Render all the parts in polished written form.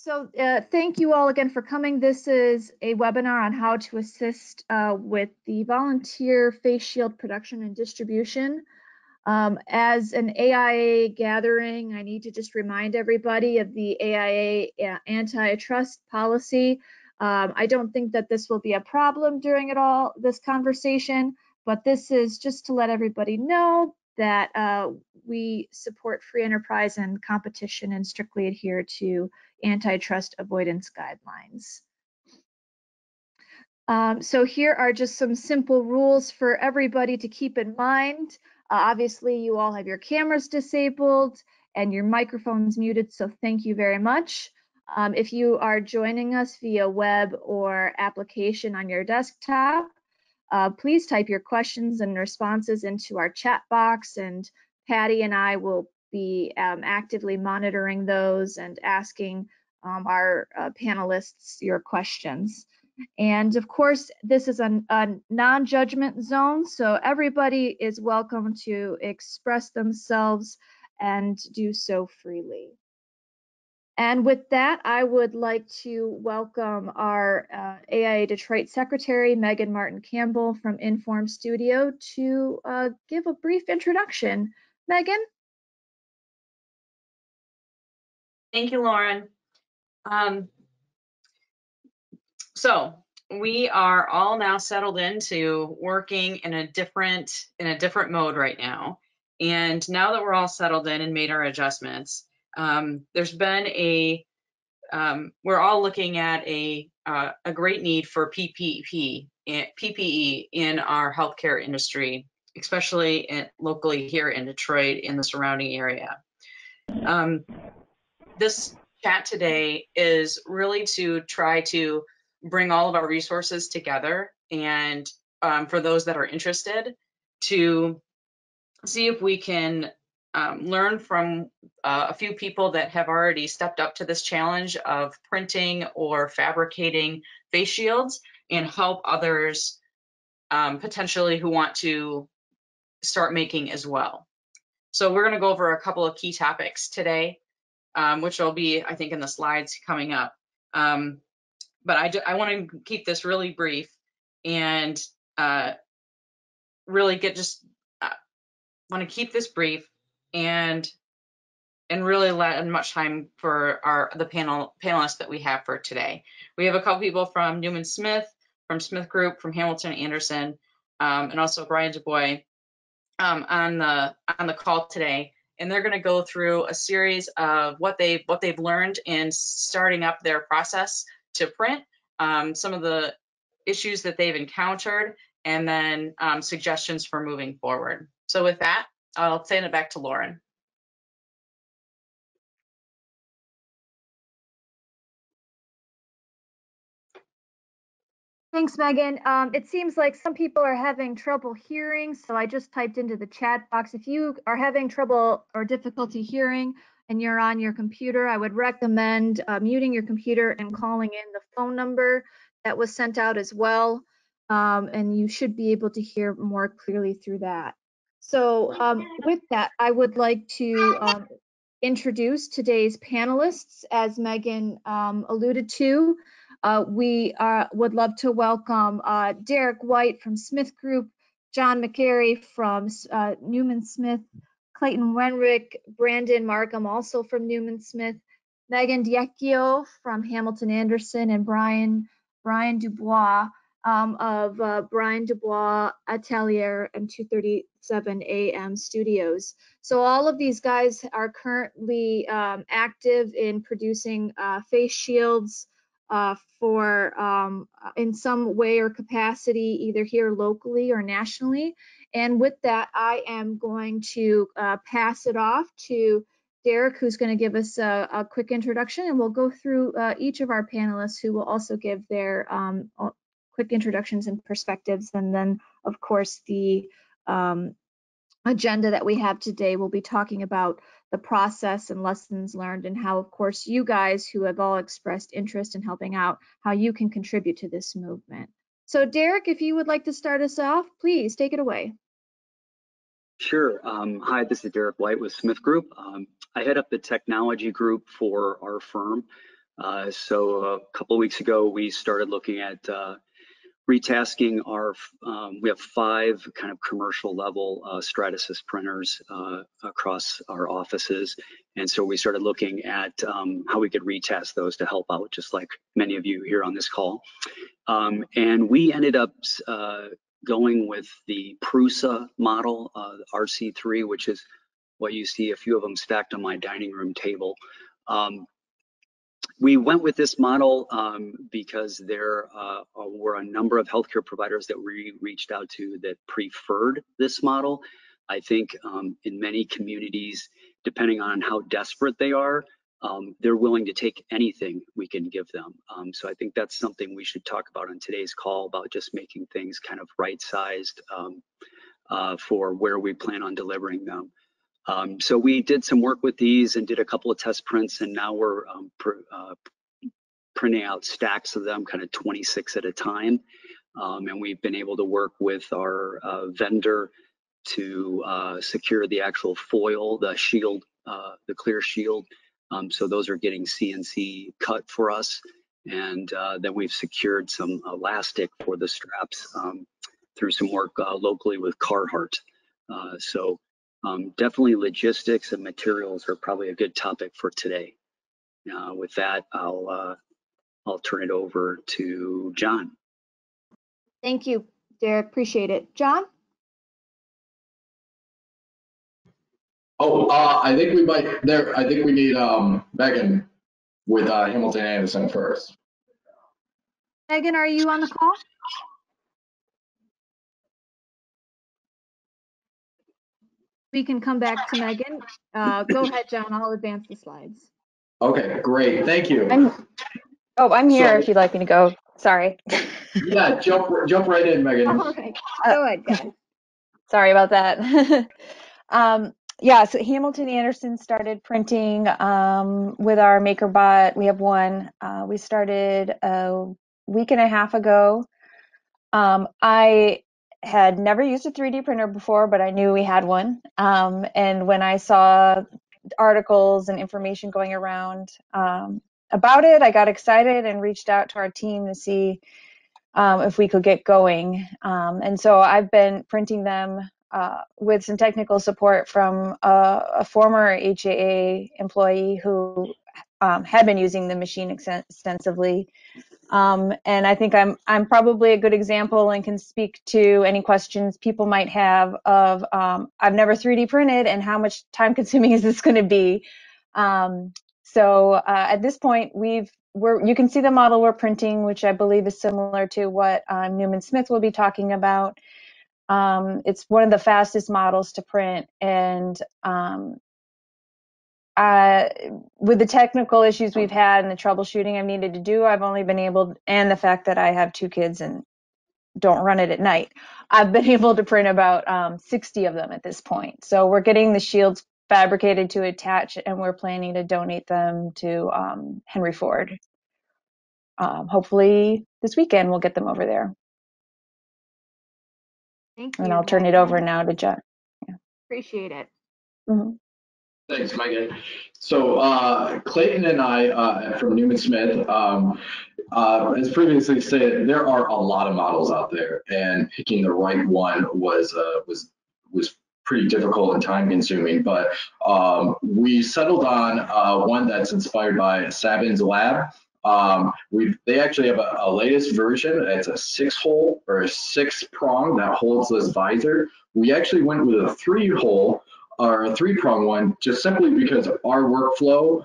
Thank you all again for coming. This is a webinar on how to assist with the volunteer face shield production and distribution. As an AIA gathering, I need to just remind everybody of the AIA antitrust policy. I don't think that this will be a problem during this conversation, but this is just to let everybody know that we support free enterprise and competition and strictly adhere to antitrust avoidance guidelines. So here are just some simple rules for everybody to keep in mind. Obviously, you all have your cameras disabled and your microphones muted, so thank you very much. If you are joining us via web or application on your desktop, please type your questions and responses into our chat box, and Patty and I will be actively monitoring those and asking our panelists your questions. And of course, this is a non-judgment zone, so everybody is welcome to express themselves and do so freely. And with that, I would like to welcome our AIA Detroit Secretary, Megan Martin Campbell from Inform Studio, to give a brief introduction. Megan? Thank you, Lauren. So we are all now settled into working in a different mode right now. And now that we're all settled in and made our adjustments, there's been we're all looking at a great need for PPE in our healthcare industry, especially locally here in Detroit in the surrounding area. This chat today is really to try to bring all of our resources together, and for those that are interested, to see if we can learn from a few people that have already stepped up to this challenge of printing or fabricating face shields, and help others potentially who want to start making as well. So we're going to go over a couple of key topics today, which will be, I think, in the slides coming up. But I want to keep this really brief and really want to keep this brief and really let much time for the panelists that we have for today. We have a couple people from Newman Smith, from Smith Group, from Hamilton Anderson, and also Brian DuBois on the call today. And they're going to go through a series of what they've learned in starting up their process to print, some of the issues that they've encountered, and then suggestions for moving forward. So with that, I'll send it back to Lauren. Thanks, Megan. It seems like some people are having trouble hearing, so I just typed into the chat box. If you are having trouble or difficulty hearing and you're on your computer, I would recommend muting your computer and calling in the phone number that was sent out as well, and you should be able to hear more clearly through that. So with that, I would like to introduce today's panelists. As Megan alluded to, we would love to welcome Derek White from Smith Group, John McGarry from Newman Smith, Clayton Wenrick, Brandon Markham, also from Newman Smith, Megan Diecchio from Hamilton Anderson, and Brian Dubois of Brian Dubois Atelier and 237 AM Studios. So all of these guys are currently active in producing face shields for in some way or capacity, either here locally or nationally. And with that, I am going to pass it off to Derek, who's going to give us a quick introduction, and we'll go through each of our panelists, who will also give their quick introductions and perspectives. And then, of course, the agenda that we have today, we'll be talking about the process and lessons learned, and how, of course, you guys who have all expressed interest in helping out, how you can contribute to this movement. So Derek, if you would like to start us off, please take it away. Sure. Hi, this is Derek White with Smith Group. I head up the technology group for our firm. So a couple of weeks ago, we started looking at retasking our, we have 5 kind of commercial level Stratasys printers across our offices. And so we started looking at how we could retask those to help out, just like many of you here on this call. And we ended up going with the Prusa model, RC3, which is what you see a few of them stacked on my dining room table. We went with this model because there were a number of healthcare providers that we reached out to that preferred this model. I think in many communities, depending on how desperate they are, they're willing to take anything we can give them. So I think that's something we should talk about on today's call, about just making things kind of right-sized for where we plan on delivering them. So we did some work with these and did a couple of test prints, and now we're printing out stacks of them, kind of 26 at a time. And we've been able to work with our vendor to secure the actual foil, the shield, the clear shield. So those are getting CNC cut for us. And then we've secured some elastic for the straps through some work locally with Carhartt. So definitely logistics and materials are probably a good topic for today. With that, I'll turn it over to John. Thank you, Derek. Appreciate it. John? Oh, I think we might there. I think we need Megan with Hamilton Anderson first. Megan, are you on the call? We can come back to Megan. Go ahead, John. I'll advance the slides. Okay, great. Thank you. I'm here if you'd like me to go. Sorry. Yeah, jump right in, Megan. All right. Go ahead, guys. Sorry about that. Yeah, so Hamilton Anderson started printing with our MakerBot. We have one. We started a week and a half ago. I had never used a 3D printer before, but I knew we had one. And when I saw articles and information going around about it, I got excited and reached out to our team to see if we could get going. And so I've been printing them with some technical support from a former HAA employee who had been using the machine extensively. And I think I'm probably a good example and can speak to any questions people might have of I've never 3D printed and how much time consuming is this going to be. So at this point, you can see the model we're printing, which I believe is similar to what Newman Smith will be talking about. It's one of the fastest models to print, and with the technical issues we've had and the troubleshooting I've needed to do, I've only been able, and the fact that I have 2 kids and don't run it at night, I've been able to print about 60 of them at this point. So we're getting the shields fabricated to attach, and we're planning to donate them to Henry Ford. Hopefully this weekend we'll get them over there. Thank you. And I'll turn it over now to John. Yeah. Appreciate it. Mm-hmm. Thanks, Megan. So Clayton and I from Newman Smith, as previously stated, there are a lot of models out there, and picking the right one was pretty difficult and time consuming. But we settled on one that's inspired by Sabin's lab. They actually have a latest version. It's a 6-hole or a 6-prong that holds this visor. We actually went with a 3-hole or a 3-prong one, just simply because our workflow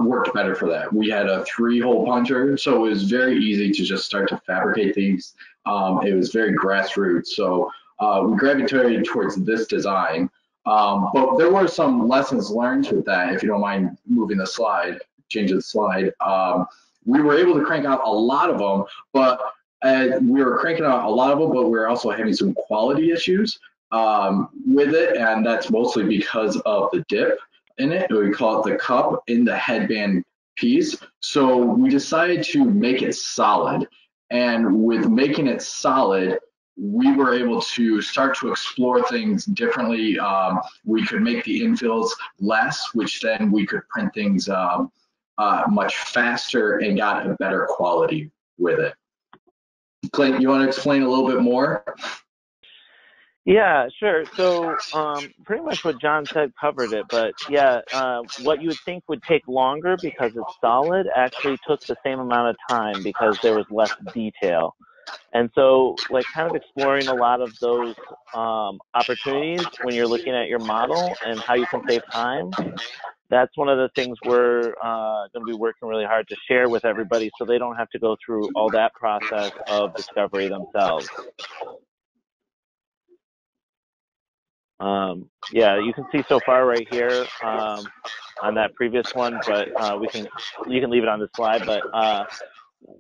worked better for that. We had a 3-hole puncher, so it was very easy to just start to fabricate these. It was very grassroots, so we gravitated towards this design. But there were some lessons learned with that. If you don't mind moving the slide, changing the slide. We were able to crank out a lot of them, but we were cranking out a lot of them, but we were also having some quality issues with it, and that's mostly because of the dip in it. We call it the cup in the headband piece. So we decided to make it solid, and with making it solid, we were able to start to explore things differently. We could make the infills less, which then we could print things much faster and got a better quality with it. Clayton, you want to explain a little bit more? Yeah, sure. So pretty much what John said covered it, but yeah, what you would think would take longer because it's solid actually took the same amount of time because there was less detail. And so like kind of exploring a lot of those opportunities when you're looking at your model and how you can save time, that's one of the things we're going to be working really hard to share with everybody so they don't have to go through all that process of discovery themselves. Yeah, you can see so far right here on that previous one, but you can leave it on the slide. But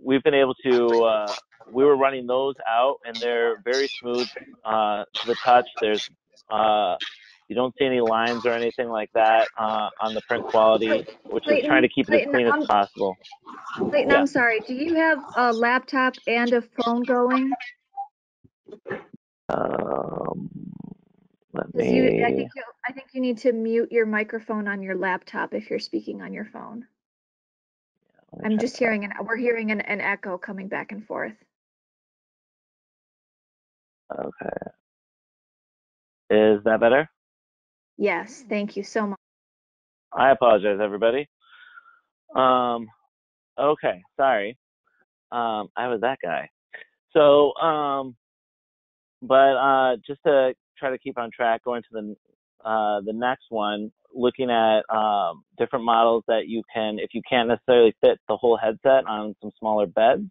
we've been able to we were running those out, and they're very smooth to the touch. There's you don't see any lines or anything like that on the print quality, which is trying to keep it as clean as possible. Clayton, Yeah. I'm sorry. Do you have a laptop and a phone going? Let Because me. I think you need to mute your microphone on your laptop if you're speaking on your phone. I'm just hearing we're hearing an echo coming back and forth. Okay. Is that better? Yes, thank you so much. I apologize, everybody. Okay, sorry. I was that guy. So, but just to try to keep on track, going to the next one, looking at different models that you can, if you can't necessarily fit the whole headset on some smaller beds,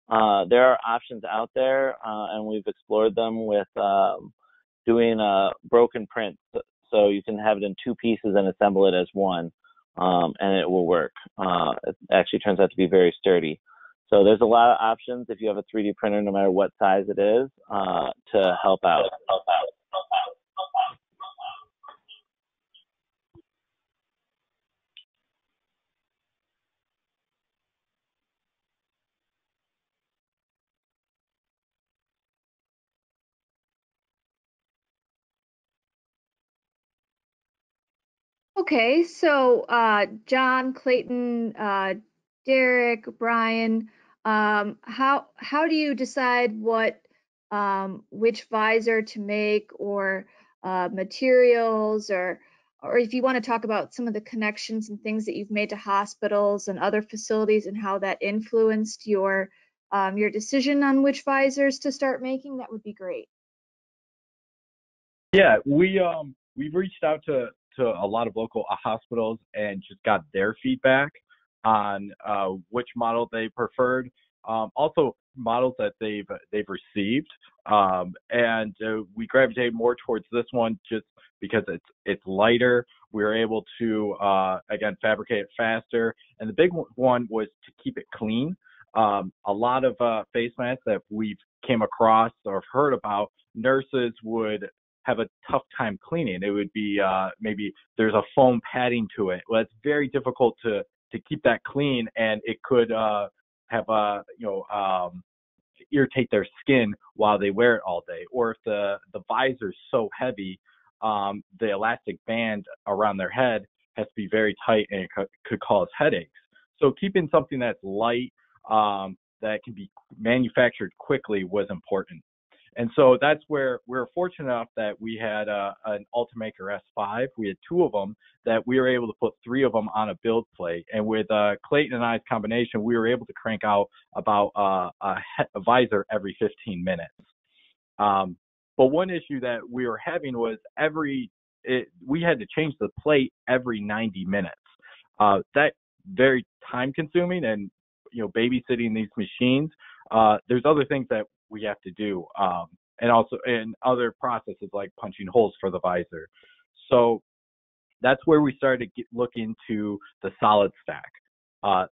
there are options out there, and we've explored them with doing broken prints. So you can have it in two pieces and assemble it as one, and it will work. It actually turns out to be very sturdy. So there's a lot of options if you have a 3D printer, no matter what size it is, to help out. Okay, so John, Clayton, Derek, Brian, how do you decide what which visor to make, or materials, or if you want to talk about some of the connections and things that you've made to hospitals and other facilities and how that influenced your decision on which visors to start making, that would be great. Yeah, we've reached out to a lot of local hospitals and just got their feedback on which model they preferred. Also models that they've received, and we gravitated more towards this one just because it's lighter. We were able to again fabricate it faster, and the big one was to keep it clean. A lot of face masks that we've came across or heard about, nurses would have a tough time cleaning. It would be maybe there's a foam padding to it. Well, it's very difficult to keep that clean, and it could have irritate their skin while they wear it all day. Or if the visor is so heavy, the elastic band around their head has to be very tight, and it could cause headaches. So keeping something that's light, that can be manufactured quickly was important. And so that's where we're fortunate enough that we had an Ultimaker S5. We had two of them that we were able to put three of them on a build plate. And with Clayton and I's combination, we were able to crank out about a visor every 15 minutes. But one issue that we were having was we had to change the plate every 90 minutes. That very time consuming, and babysitting these machines. There's other things that we have to do, and also in other processes like punching holes for the visor. So that's where we started to look into the solid stack.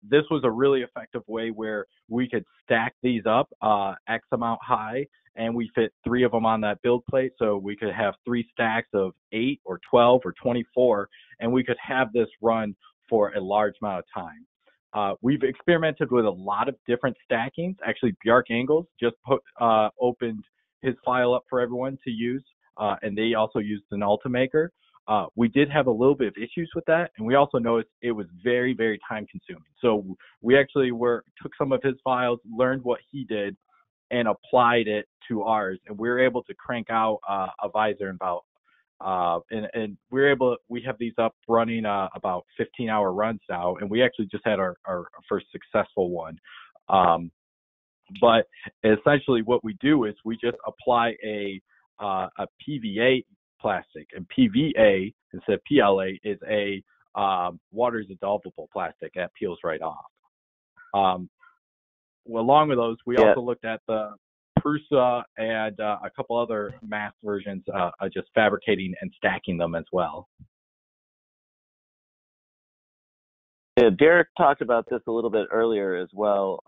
This was a really effective way where we could stack these up X amount high, and we fit three of them on that build plate. So we could have three stacks of 8 or 12 or 24, and we could have this run for a large amount of time. We've experimented with a lot of different stackings. Actually, Bjark Angles just opened his file up for everyone to use, and they also used an Ultimaker. We did have a little bit of issues with that, and we also noticed it was very, very time consuming. So we actually took some of his files, learned what he did, and applied it to ours, and we were able to crank out a visor in about and we have these up running about 15-hour runs now, and we actually just had our first successful one. But essentially what we do is we just apply a PVA plastic, and PVA instead of PLA is a water dissolvable plastic that peels right off. Well, along with those, we also looked at the Prusa and a couple other mass versions, just fabricating and stacking them as well. Yeah, Derek talked about this a little bit earlier as well.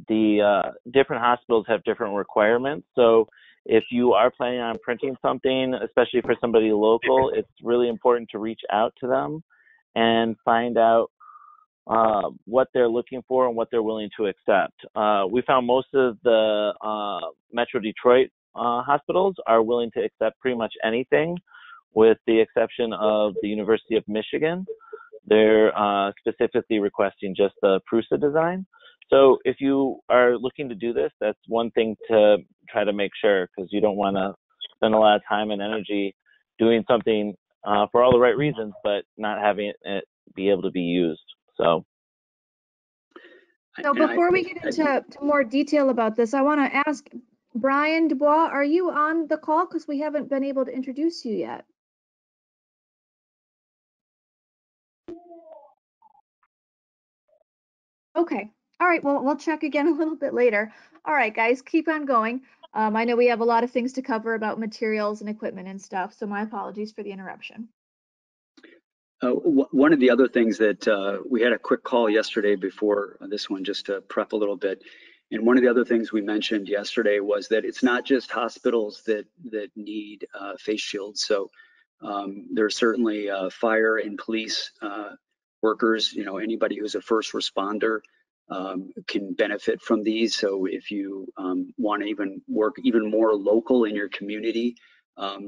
The different hospitals have different requirements. So if you are planning on printing something, especially for somebody local, it's really important to reach out to them and find out what they're looking for and what they're willing to accept. We found most of the Metro Detroit hospitals are willing to accept pretty much anything, with the exception of the University of Michigan. They're specifically requesting just the Prusa design. So if you are looking to do this, that's one thing to try to make sure, because you don't want to spend a lot of time and energy doing something for all the right reasons, but not having it be able to be used. So before we get into more detail about this, I want to ask Brian Dubois, are you on the call? Because we haven't been able to introduce you yet. Okay. All right. Well, we'll check again a little bit later. All right, guys, keep on going. I know we have a lot of things to cover about materials and equipment and stuff, so my apologies for the interruption. One of the other things that we had a quick call yesterday before this one, just to prep a little bit. And one of the other things we mentioned yesterday was that it's not just hospitals that need face shields. So there's certainly fire and police workers, anybody who's a first responder can benefit from these. So if you want to even work even more local in your community,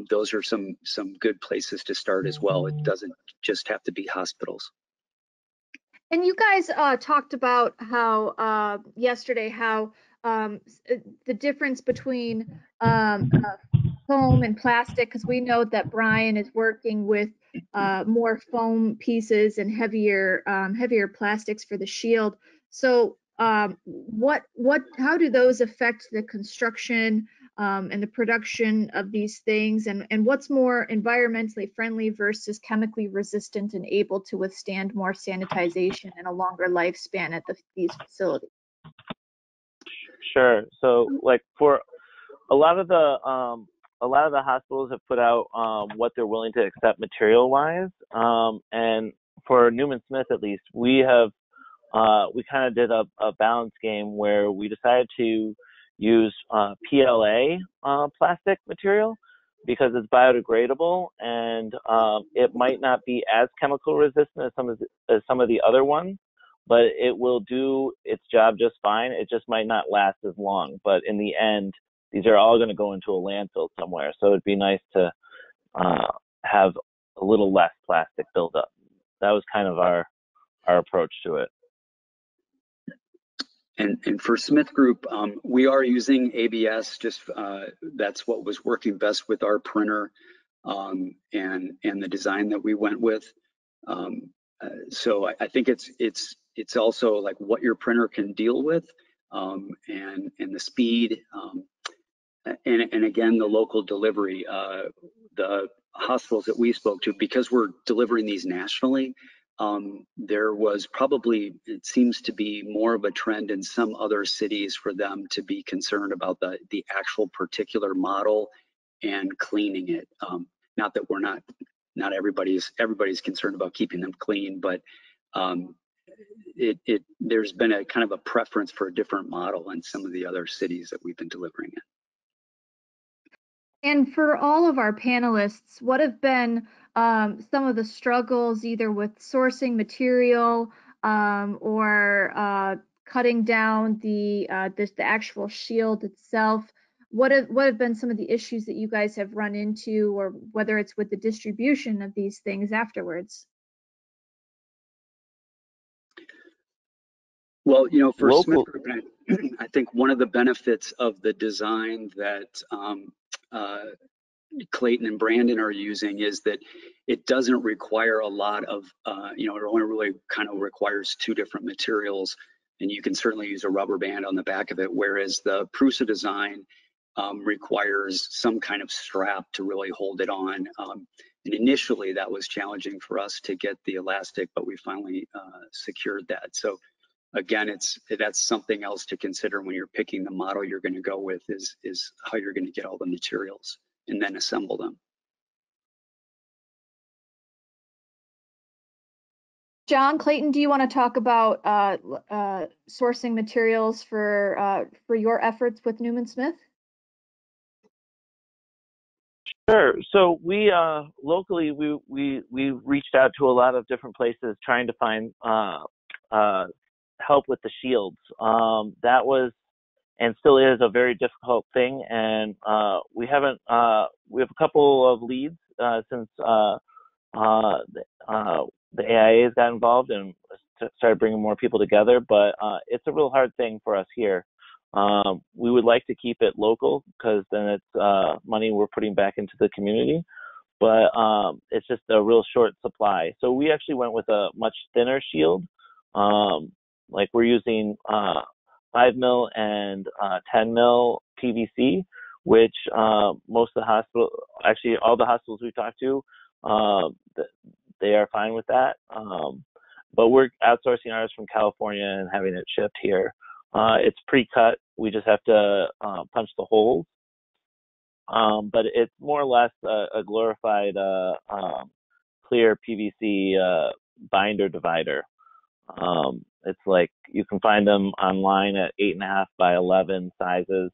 those are some good places to start as well. It doesn't just have to be hospitals. And you guys talked about how yesterday how the difference between foam and plastic, because we know that Brian is working with more foam pieces and heavier plastics for the shield. So how do those affect the construction and the production of these things, and what's more environmentally friendly versus chemically resistant and able to withstand more sanitization and a longer lifespan at these facilities? Sure. So like for a lot of the hospitals have put out what they're willing to accept material wise, and for Newman Smith at least, we kind of did a balance game where we decided to use PLA plastic material because it's biodegradable, and it might not be as chemical resistant as some of the other ones, but it will do its job just fine. It just might not last as long, but in the end, these are all going to go into a landfill somewhere. So it'd be nice to have a little less plastic buildup. That was kind of our approach to it. And for Smith Group, we are using ABS. Just that's what was working best with our printer and the design that we went with. So I think it's also like what your printer can deal with, and the speed, and again the local delivery. The hospitals that we spoke to, because we're delivering these nationally, there was probably, it seems to be more of a trend in some other cities for them to be concerned about the actual particular model and cleaning it. Not that we're not everybody's concerned about keeping them clean, but there's been a kind of a preference for a different model in some of the other cities that we've been delivering in. And for all of our panelists, what have been some of the struggles either with sourcing material or cutting down the actual shield itself? what have been some of the issues that you guys have run into, or whether it's with the distribution of these things afterwards? Well, you know, for Smith Local. Group, I think one of the benefits of the design that Clayton and Brandon are using is that it doesn't require a lot of, you know, it only really kind of requires 2 different materials, and you can certainly use a rubber band on the back of it, whereas the Prusa design requires some kind of strap to really hold it on. And initially that was challenging for us to get the elastic, but we finally secured that. So again, that's something else to consider when you're picking the model you're going to go with, is how you're going to get all the materials and then assemble them. John, Clayton, do you want to talk about sourcing materials for your efforts with Newman Smith? Sure. So we locally we reached out to a lot of different places trying to find help with the shields. That was and still is a very difficult thing, and we have a couple of leads since the AIA's got involved and started bringing more people together, but it's a real hard thing for us here. We would like to keep it local because then it's money we're putting back into the community, but it's just a real short supply. So we actually went with a much thinner shield. Like we're using 5 mil and 10 mil PVC, which most of the hospital, actually all the hospitals we talked to, they are fine with that. But we're outsourcing ours from California and having it shipped here. It's pre-cut. We just have to punch the holes. But it's more or less a glorified clear PVC binder divider. It's like you can find them online at 8.5 by 11 sizes.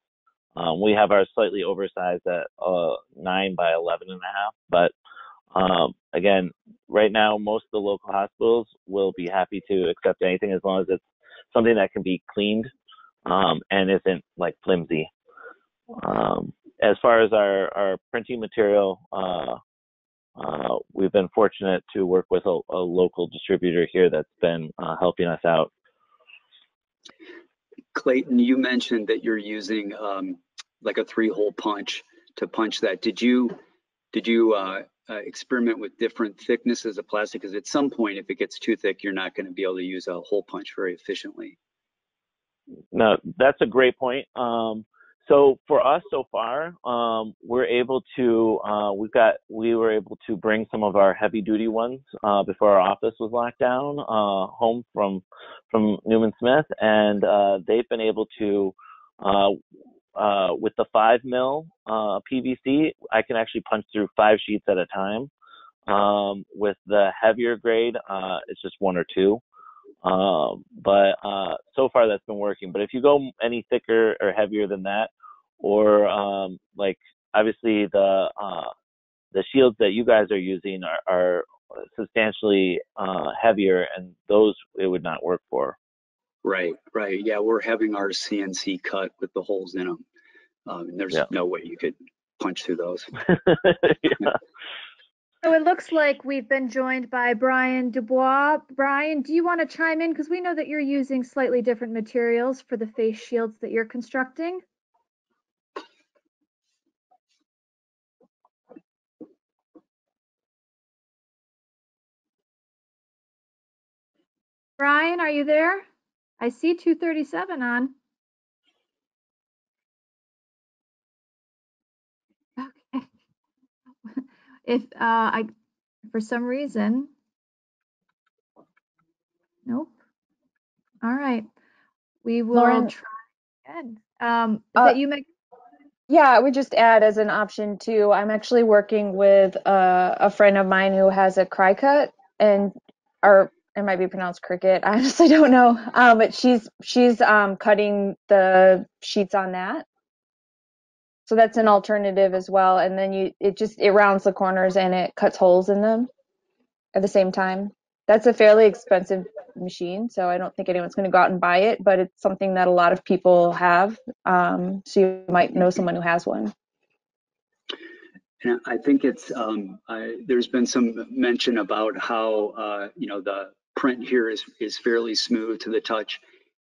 We have ours slightly oversized at 9 by 11.5. But again, right now, most of the local hospitals will be happy to accept anything as long as it's something that can be cleaned and isn't like flimsy. As far as our printing material, we've been fortunate to work with a local distributor here that's been helping us out. Clayton, you mentioned that you're using like a 3-hole punch to punch that. Did you experiment with different thicknesses of plastic? Because at some point, if it gets too thick, you're not going to be able to use a hole punch very efficiently. No, that's a great point. So for us so far, we're able to, we were able to bring some of our heavy duty ones before our office was locked down home from Newman Smith, and they've been able to, with the 5 mil PVC, I can actually punch through 5 sheets at a time. With the heavier grade, it's just 1 or 2. But so far that's been working. But if you go any thicker or heavier than that, or like obviously the shields that you guys are using are substantially heavier, and those it would not work for. Right. Yeah, we're having ours CNC cut with the holes in them. And there's no way you could punch through those. Yeah. So it looks like we've been joined by Brian Dubois. Brian, do you want to chime in? Because we know that you're using slightly different materials for the face shields that you're constructing. Brian, are you there? I see 237 on. Okay. If for some reason, nope. All right, we will Lauren, try again. That you make. Yeah, I would just add as an option too. I'm actually working with a friend of mine who has a cry cut, or it might be pronounced cricket. I honestly don't know. But she's cutting the sheets on that. So that's an alternative as well. And then it rounds the corners and it cuts holes in them at the same time. That's a fairly expensive machine, so I don't think anyone's going to go out and buy it, but it's something that a lot of people have. So you might know someone who has one. And I think it's there's been some mention about how the print here is fairly smooth to the touch,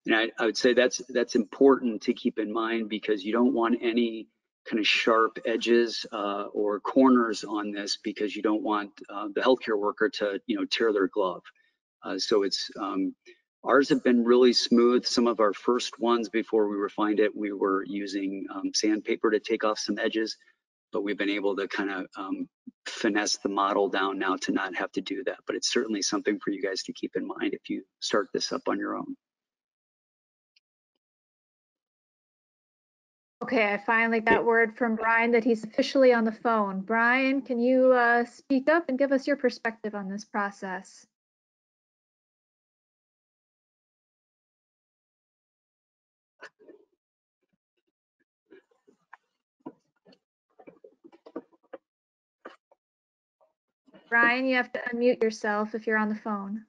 and I would say that's important to keep in mind, because you don't want any kind of sharp edges or corners on this, because you don't want the healthcare worker to tear their glove. So it's ours have been really smooth. Some of our first ones, before we refined it, we were using sandpaper to take off some edges, but we've been able to kind of finesse the model down now to not have to do that. But it's certainly something for you guys to keep in mind if you start this up on your own. Okay, I finally got word from Brian that he's officially on the phone. Brian, can you speak up and give us your perspective on this process? Brian, you have to unmute yourself if you're on the phone.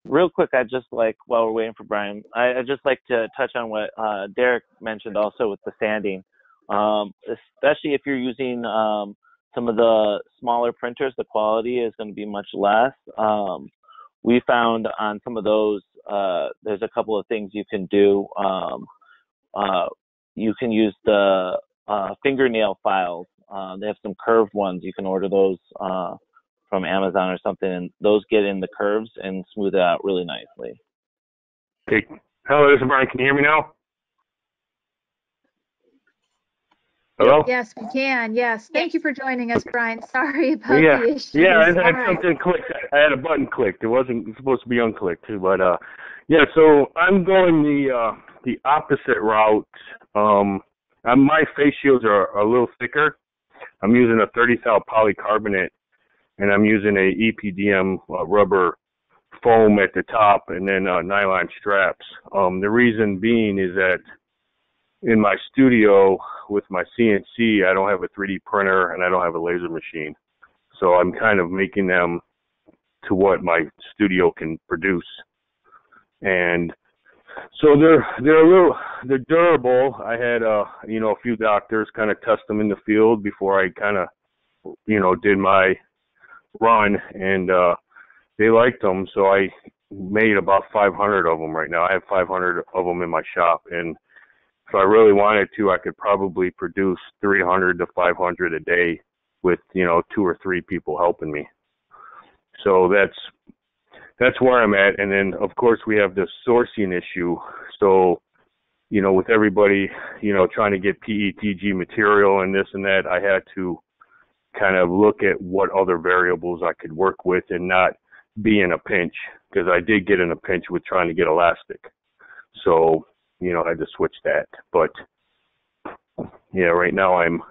Real quick, while we're waiting for Brian, I'd just like to touch on what Derek mentioned also with the sanding. Especially if you're using some of the smaller printers, the quality is going to be much less. We found on some of those, there's a couple of things you can do. You can use the fingernail files. They have some curved ones. You can order those from Amazon or something, and those get in the curves and smooth it out really nicely. Hey, hello, this is Brian. Can you hear me now? Hello? Yes, we can. Yes. Thank you for joining us, Brian. Sorry about Yeah, the issues. yeah, I had All right. something clicked. I had a button clicked. It wasn't supposed to be unclicked, but yeah. So I'm going the opposite route. My face shields are a little thicker. I'm using a 30 thou polycarbonate, and I'm using a EPDM rubber foam at the top, and then nylon straps. The reason being is that in my studio with my CNC, I don't have a 3D printer and I don't have a laser machine. So I'm kind of making them to what my studio can produce. And so they're durable. I had a few doctors kind of test them in the field before I kind of did my run, and they liked them. So I made about 500 of them right now. I have 500 of them in my shop, and if I really wanted to, I could probably produce 300 to 500 a day with 2 or 3 people helping me. So that's where I'm at. And then of course we have the sourcing issue. So with everybody trying to get PETG material and this and that, I had to kind of look at what other variables I could work with and not be in a pinch, because I did get in a pinch with trying to get elastic. So I had to switch that. But yeah, right now I'm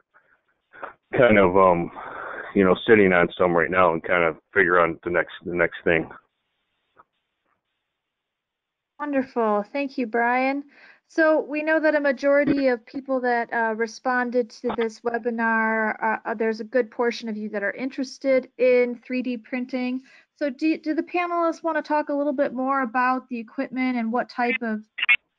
kind of sitting on some right now and kind of figure out the next thing. Wonderful. Thank you, Brian. So we know that a majority of people that responded to this webinar, there's a good portion of you that are interested in 3D printing. So do the panelists want to talk a little bit more about the equipment and what type of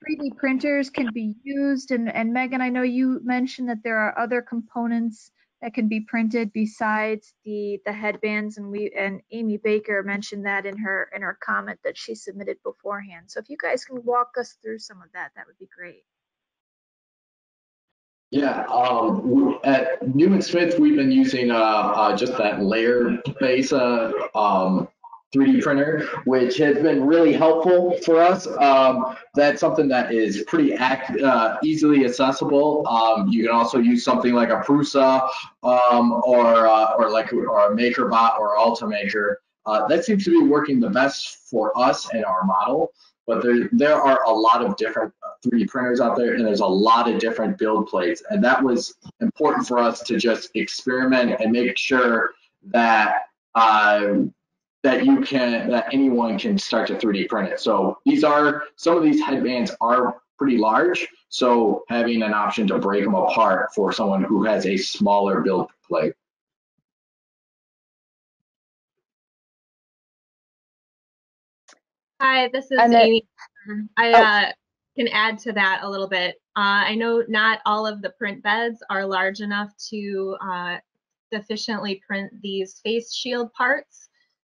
3D printers can be used? And Megan, I know you mentioned that there are other components that can be printed besides the headbands, and Amy Baker mentioned that in her comment that she submitted beforehand. So if you guys can walk us through some of that, that would be great. Yeah, at Newman Smith, we've been using just that layer-based 3D printer, which has been really helpful for us. That's something that is pretty easily accessible. You can also use something like a Prusa or a MakerBot or Ultimaker. That seems to be working the best for us and our model. But there are a lot of different 3D printers out there, and there's a lot of different build plates. And that was important for us to just experiment and make sure that that anyone can start to 3D print it. So some of these headbands are pretty large. So having an option to break them apart for someone who has a smaller build like? Hi, this is And then, Amy. I oh, can add to that a little bit. I know not all of the print beds are large enough to efficiently print these face shield parts.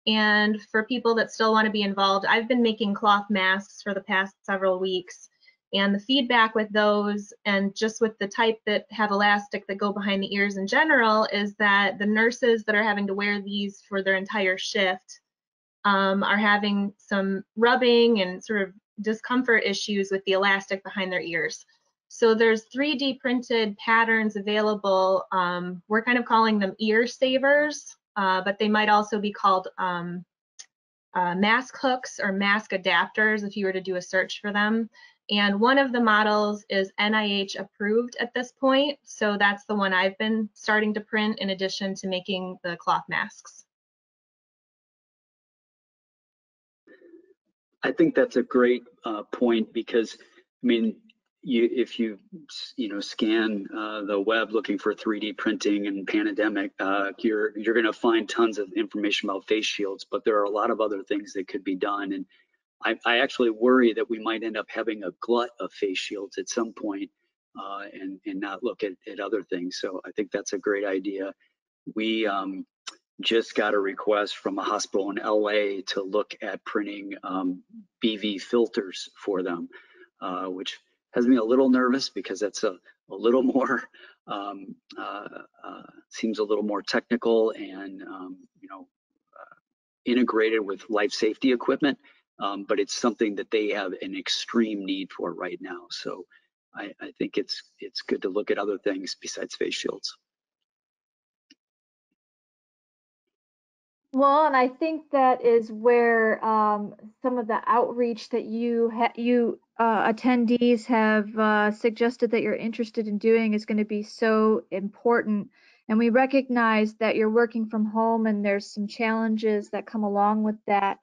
And for people that still want to be involved, I've been making cloth masks for the past several weeks. And the feedback with those, and just with the type that have elastic that go behind the ears in general, is that the nurses that are having to wear these for their entire shift are having some rubbing and sort of discomfort issues with the elastic behind their ears. So there's 3D printed patterns available. We're kind of calling them ear savers, but they might also be called mask hooks or mask adapters if you were to do a search for them. And one of the models is NIH approved at this point. So that's the one I've been starting to print in addition to making the cloth masks. I think that's a great point because, I mean, if you scan the web looking for 3D printing and pandemic, you're going to find tons of information about face shields, but there are a lot of other things that could be done. And I actually worry that we might end up having a glut of face shields at some point, and not look at other things. So I think that's a great idea. We just got a request from a hospital in LA to look at printing BV filters for them, which has me a little nervous because that's a little more, seems a little more technical and, integrated with life safety equipment, but it's something that they have an extreme need for right now. So I think it's good to look at other things besides face shields. Well, and I think that is where some of the outreach that you attendees have suggested that you're interested in doing is going to be so important. And we recognize that you're working from home and there's some challenges that come along with that.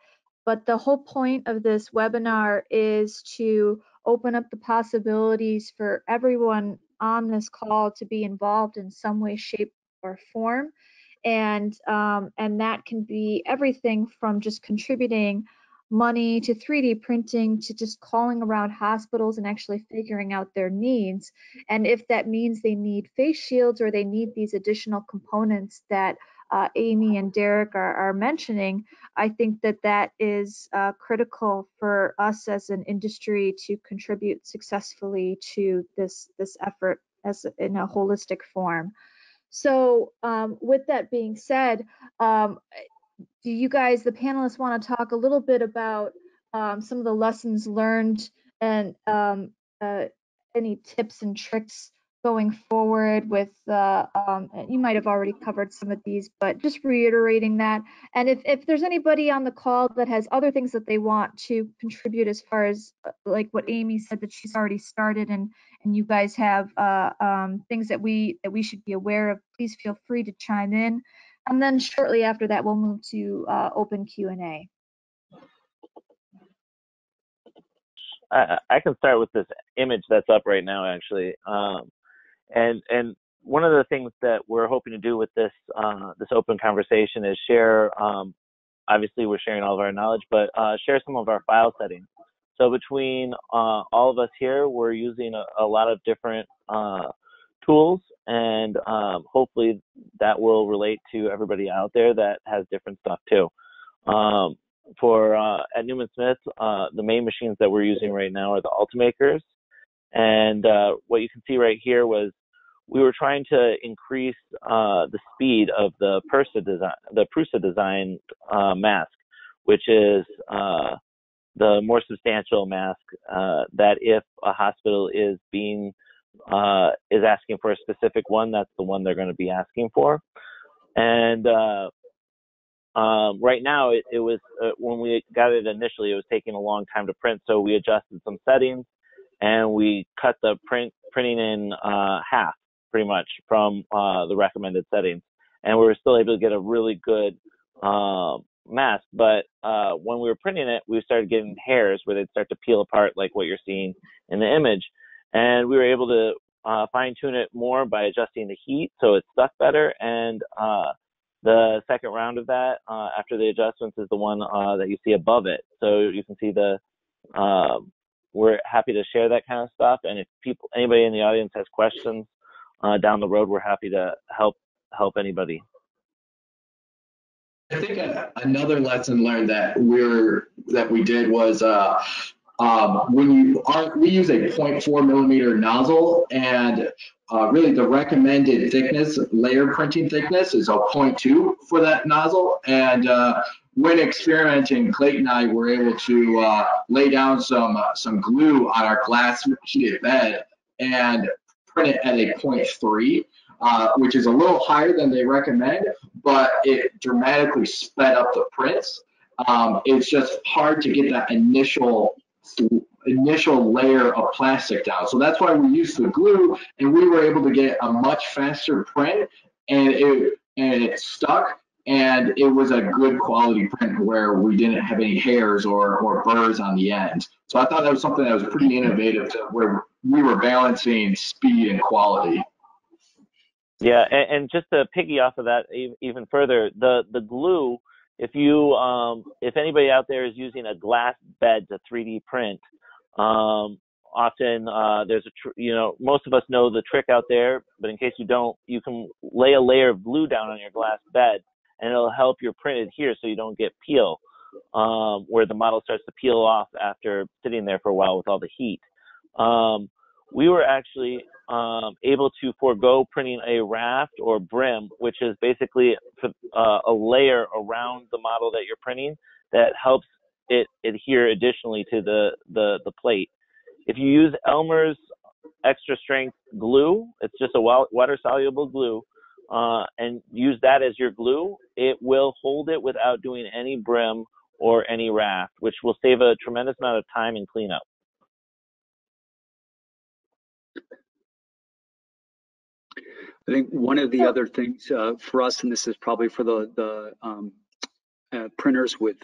But the whole point of this webinar is to open up the possibilities for everyone on this call to be involved in some way, shape, or form. And that can be everything from just contributing money to 3D printing to just calling around hospitals and actually figuring out their needs. And if that means they need face shields or they need these additional components that Amy and Derek are mentioning, I think that is critical for us as an industry to contribute successfully to this effort as in a holistic form. So with that being said, do you guys, the panelists, want to talk a little bit about some of the lessons learned and any tips and tricks going forward with, you might have already covered some of these, but just reiterating that. And if there's anybody on the call that has other things that they want to contribute as far as like what Amy said that she's already started and you guys have things that we should be aware of, please feel free to chime in. And then shortly after that, we'll move to open Q&A. I can start with this image that's up right now, actually. And one of the things that we're hoping to do with this this open conversation is share. Obviously, we're sharing all of our knowledge, but share some of our file settings. So between all of us here, we're using a lot of different tools, and hopefully that will relate to everybody out there that has different stuff too. At Newman Smith, the main machines that we're using right now are the Ultimakers, and what you can see right here was we were trying to increase the speed of the Prusa design mask, which is the more substantial mask that if a hospital is asking for a specific one, that's the one they're going to be asking for. And right now, it was when we got it initially, it was taking a long time to print, so we adjusted some settings and we cut the printing in half, pretty much, from the recommended settings, and we were still able to get a really good mask. But when we were printing it, we started getting hairs where they'd start to peel apart, like what you're seeing in the image, and we were able to fine tune it more by adjusting the heat so it's stuck better. And the second round of that, after the adjustments, is the one that you see above it. So you can see we're happy to share that kind of stuff. And if anybody in the audience has questions down the road, we're happy to help anybody. I think another lesson learned that we did was we use a 0.4 millimeter nozzle, and really the recommended thickness, layer printing thickness, is a 0.2 for that nozzle. And when experimenting, Clayton and I were able to lay down some glue on our glass heated bed and print it at a 0.3. Which is a little higher than they recommend, but it dramatically sped up the prints. It's just hard to get that initial layer of plastic down. So that's why we used the glue, and we were able to get a much faster print, and it stuck, and it was a good quality print where we didn't have any hairs or burrs on the end. So I thought that was something that was pretty innovative, where we were balancing speed and quality. Yeah, and just to piggy off of that even further, the glue, if anybody out there is using a glass bed to 3D print, often there's most of us know the trick out there, but in case you don't, you can lay a layer of glue down on your glass bed, and it'll help your print adhere so you don't get peel, where the model starts to peel off after sitting there for a while with all the heat. We were actually able to forego printing a raft or brim, which is basically a layer around the model that you're printing that helps it adhere additionally to the plate. If you use Elmer's extra strength glue, it's just a water soluble glue, and use that as your glue, it will hold it without doing any brim or any raft, which will save a tremendous amount of time and cleanup. I think one of the other things for us, and this is probably for the printers with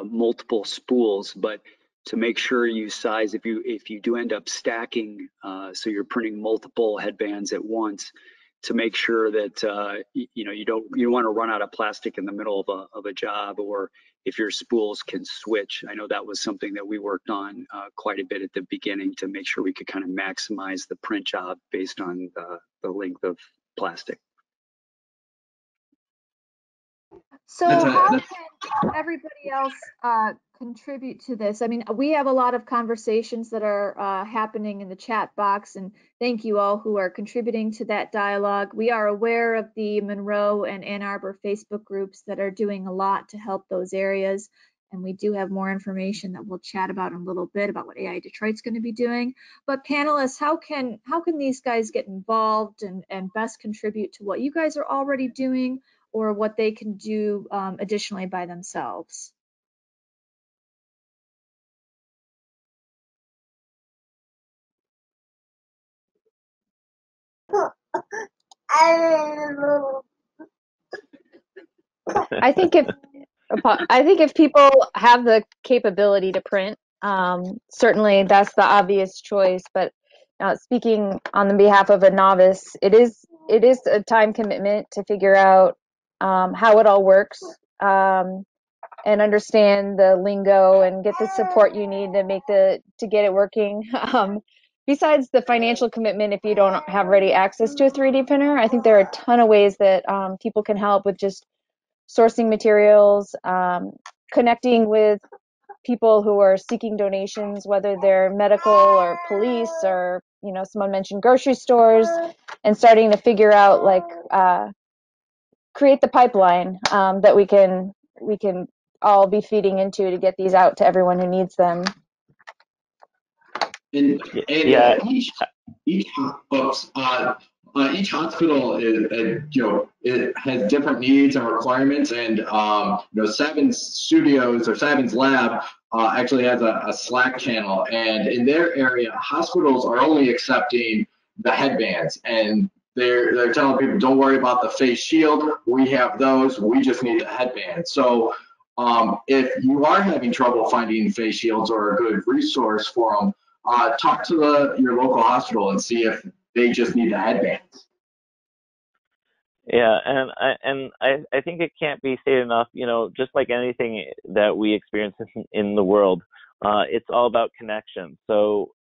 multiple spools, but to make sure you size, if you do end up stacking, so you're printing multiple headbands at once, to make sure that you don't want to run out of plastic in the middle of a job, or if your spools can switch. I know that was something that we worked on quite a bit at the beginning to make sure we could kind of maximize the print job based on the length of plastic. So how can everybody else contribute to this? I mean, we have a lot of conversations that are happening in the chat box, and thank you all who are contributing to that dialogue. We are aware of the Monroe and Ann Arbor Facebook groups that are doing a lot to help those areas, and we do have more information that we'll chat about in a little bit about what AI Detroit's going to be doing. But panelists, how can these guys get involved and best contribute to what you guys are already doing, or what they can do additionally by themselves? I think if people have the capability to print, certainly that's the obvious choice. But speaking on the behalf of a novice, it is a time commitment to figure out how it all works, and understand the lingo and get the support you need to get it working. Besides the financial commitment, if you don't have ready access to a 3D printer, I think there are a ton of ways that people can help with just sourcing materials, connecting with people who are seeking donations, whether they're medical or police, or someone mentioned grocery stores, and starting to figure out create the pipeline that we can all be feeding into to get these out to everyone who needs them. And Yeah. each hospital it has different needs and requirements, and Savin Studios or Savin's lab actually has a Slack channel, and in their area, hospitals are only accepting the headbands, and they're telling people, don't worry about the face shield, we have those, we just need the headband. So if you are having trouble finding face shields or a good resource for them, talk to your local hospital and see if They just need the headbands. Yeah, and I think it can't be stated enough, you know, just like anything that we experience in the world, it's all about connection. So,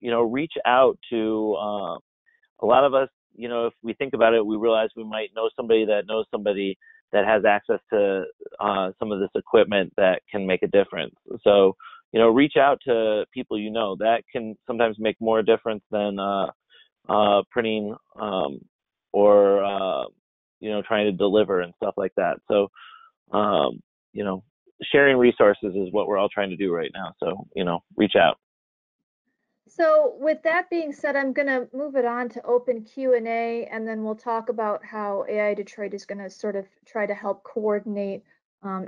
you know, reach out to a lot of us, you know, if we think about it, we realize we might know somebody that knows somebody that has access to some of this equipment that can make a difference. So, you know, reach out to people you know. That can sometimes make more difference than printing or you know, trying to deliver and stuff like that. So, you know, sharing resources is what we're all trying to do right now. So, you know, reach out. So with that being said, I'm going to move it on to open Q&A, and then we'll talk about how AI Detroit is going to sort of try to help coordinate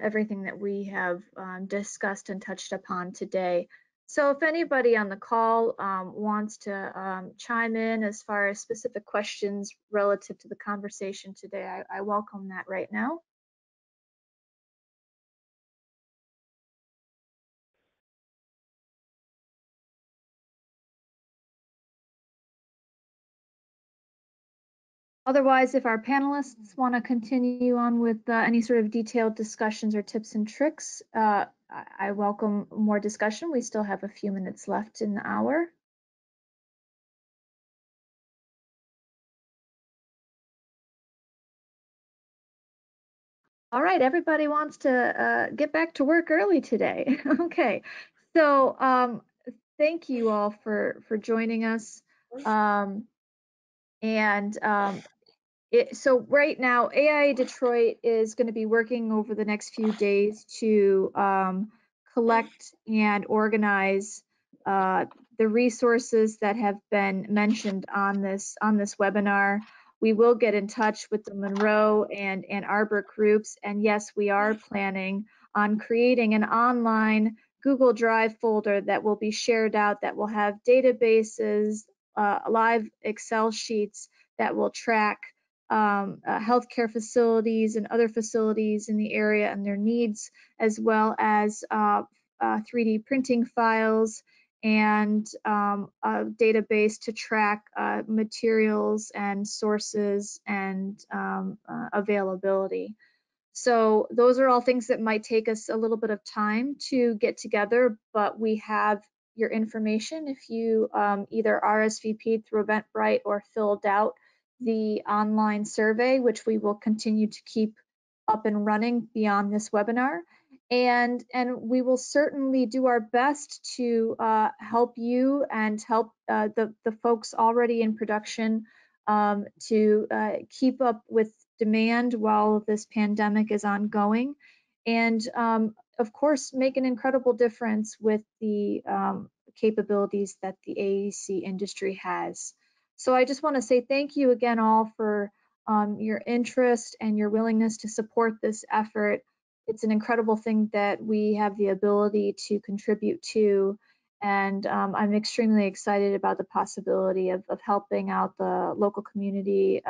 everything that we have discussed and touched upon today. So if anybody on the call wants to chime in as far as specific questions relative to the conversation today, I welcome that right now. Otherwise, if our panelists want to continue on with any sort of detailed discussions or tips and tricks, I welcome more discussion. We still have a few minutes left in the hour. All right, everybody wants to get back to work early today. Okay, so thank you all for joining us. So right now, AI Detroit is going to be working over the next few days to collect and organize the resources that have been mentioned on this webinar. We will get in touch with the Monroe and Ann Arbor groups, and yes, we are planning on creating an online Google Drive folder that will be shared out, that will have databases, live Excel sheets that will track healthcare facilities and other facilities in the area and their needs, as well as 3D printing files and a database to track materials and sources and availability. So those are all things that might take us a little bit of time to get together, but we have your information if you either RSVP'd through Eventbrite or filled out the online survey, which we will continue to keep up and running beyond this webinar. And we will certainly do our best to help you and help the folks already in production to keep up with demand while this pandemic is ongoing. And of course, make an incredible difference with the capabilities that the AEC industry has. So I just want to say thank you again all for your interest and your willingness to support this effort. It's an incredible thing that we have the ability to contribute to, and I'm extremely excited about the possibility of helping out the local community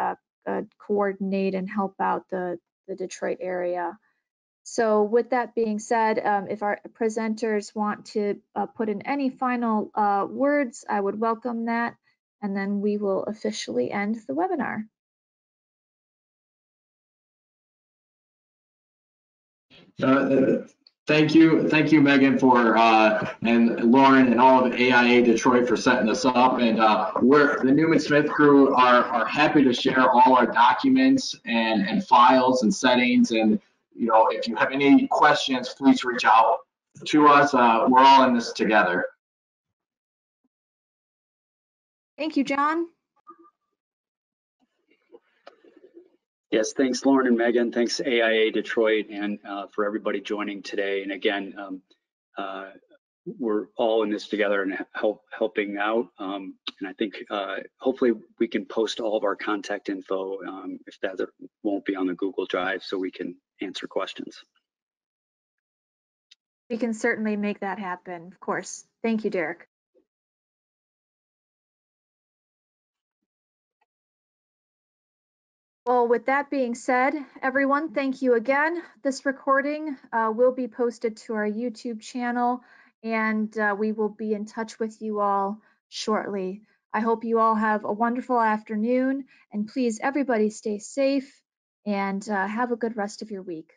coordinate and help out the Detroit area. So with that being said, if our presenters want to put in any final words, I would welcome that, and then we will officially end the webinar. Thank you, Megan, for and Lauren and all of AIA Detroit for setting this up. And we're the Newman Smith crew are happy to share all our documents and files and settings. And you know, if you have any questions, please reach out to us. We're all in this together. Thank you, John. Yes, thanks, Lauren and Megan. Thanks, AIA Detroit, and for everybody joining today. And again, we're all in this together and helping out. And I think hopefully we can post all of our contact info if that won't be on the Google Drive, so we can answer questions. We can certainly make that happen, of course. Thank you, Derek. Well, with that being said, everyone, thank you again. This recording will be posted to our YouTube channel, and we will be in touch with you all shortly. I hope you all have a wonderful afternoon, and please everybody stay safe and have a good rest of your week.